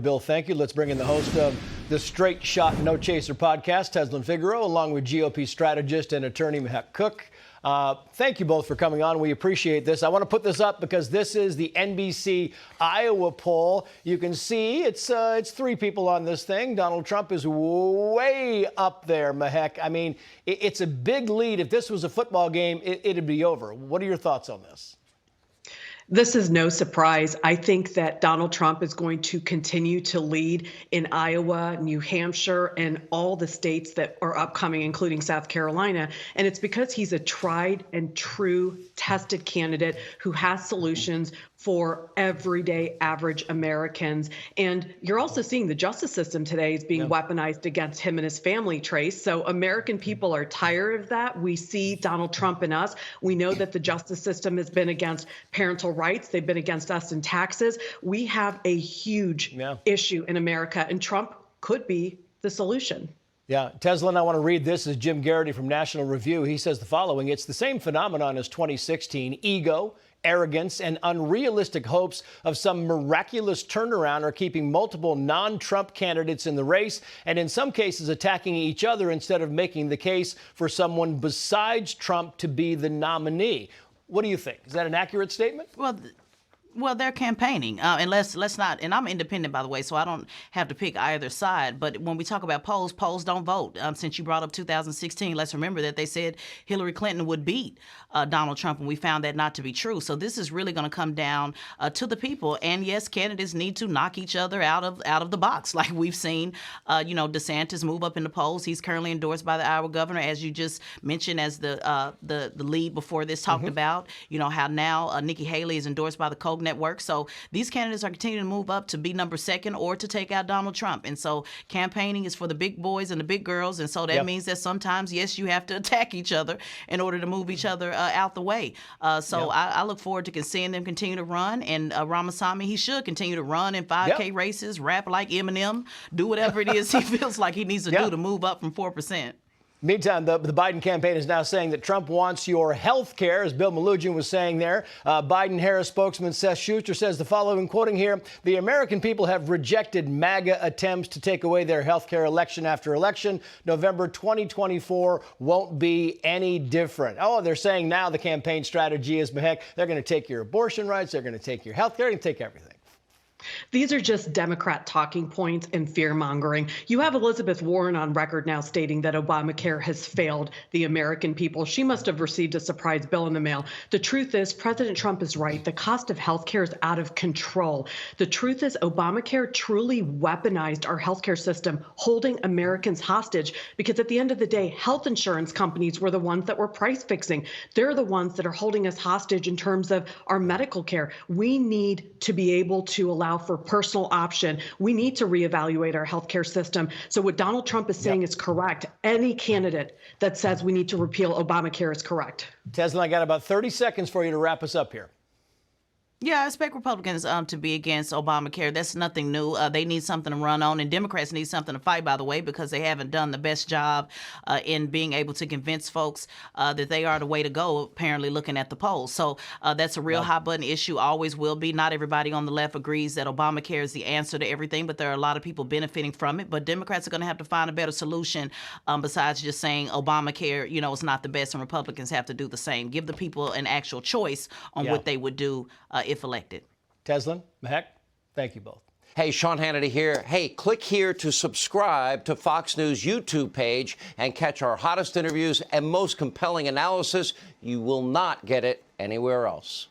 Bill, thank you. Let's bring in the host of the Straight Shot No Chaser podcast, Tezlyn Figaro, along with GOP strategist and attorney Mehek Cooke. Thank you both for coming on. We appreciate this. I want to put this up because this is the NBC Iowa poll. You can see it's three people on this thing. Donald Trump is way up there, Mehek. I mean, it's a big lead. If this was a football game, it'd be over. What are your thoughts on this? This is no surprise. I think that Donald Trump is going to continue to lead in Iowa, New Hampshire, and all the states that are upcoming, including South Carolina. And it's because he's a tried and true tested candidate who has solutions for everyday average Americans. And you're also seeing the justice system today is being weaponized against him and his family, Trace. So American people are tired of that. We see Donald Trump in us. We know that the justice system has been against parental rights. They've been against us in taxes. We have a huge issue in America, and Trump could be the solution. Yeah, Tezlyn, I want to read this as Jim Garrity from National Review. He says the following: it's the same phenomenon as 2016. Ego, arrogance, and unrealistic hopes of some miraculous turnaround are keeping multiple non-Trump candidates in the race, and in some cases attacking each other instead of making the case for someone besides Trump to be the nominee. What do you think? Is that an accurate statement? Well, they're campaigning, and let's not. And I'm independent, by the way, so I don't have to pick either side. But when we talk about polls don't vote. Since you brought up 2016, let's remember that they said Hillary Clinton would beat Donald Trump, and we found that not to be true. So this is really going to come down to the people. And yes, candidates need to knock each other out of the box, like we've seen. DeSantis move up in the polls. He's currently endorsed by the Iowa governor, as you just mentioned, as the lead before this talked about. How now Nikki Haley is endorsed by the Cooke network. So these candidates are continuing to move up to be number second or to take out Donald Trump. And so campaigning is for the big boys and the big girls. And so that means that sometimes, yes, you have to attack each other in order to move each other out the way. I look forward to seeing them continue to run. And Ramaswamy, he should continue to run in 5K races, rap like Eminem, do whatever it is he feels like he needs to do to move up from 4%. Meantime, the Biden campaign is now saying that Trump wants your health care, as Bill Malugin was saying there. Biden-Harris spokesman Seth Schuster says the following, quoting here: the American people have rejected MAGA attempts to take away their health care election after election. November 2024 won't be any different. Oh, they're saying now the campaign strategy is, Mehek, they're going to take your abortion rights, they're going to take your health care, they're going to take everything. These are just Democrat talking points and fear-mongering. You have Elizabeth Warren on record now stating that Obamacare has failed the American people. She must have received a surprise bill in the mail. The truth is, President Trump is right. The cost of health care is out of control. The truth is, Obamacare truly weaponized our health care system, holding Americans hostage, because at the end of the day, health insurance companies were the ones that were price fixing. They're the ones that are holding us hostage in terms of our medical care. We need to be able to allow for personal option. We need to reevaluate our healthcare system. So what Donald Trump is saying is correct. Any candidate that says we need to repeal Obamacare is correct. Tezlyn, I got about 30 seconds for you to wrap us up here. Yeah, I expect Republicans to be against Obamacare. That's nothing new. They need something to run on, and Democrats need something to fight, by the way, because they haven't done the best job in being able to convince folks that they are the way to go, apparently, looking at the polls. So that's a real hot-button issue, always will be. Not everybody on the left agrees that Obamacare is the answer to everything, but there are a lot of people benefiting from it. But Democrats are going to have to find a better solution besides just saying Obamacare, is not the best, and Republicans have to do the same. Give the people an actual choice on what they would do if elected. Tezlyn, Mehek, thank you both. Hey, Sean Hannity here. Hey, click here to subscribe to Fox News YouTube page and catch our hottest interviews and most compelling analysis. You will not get it anywhere else.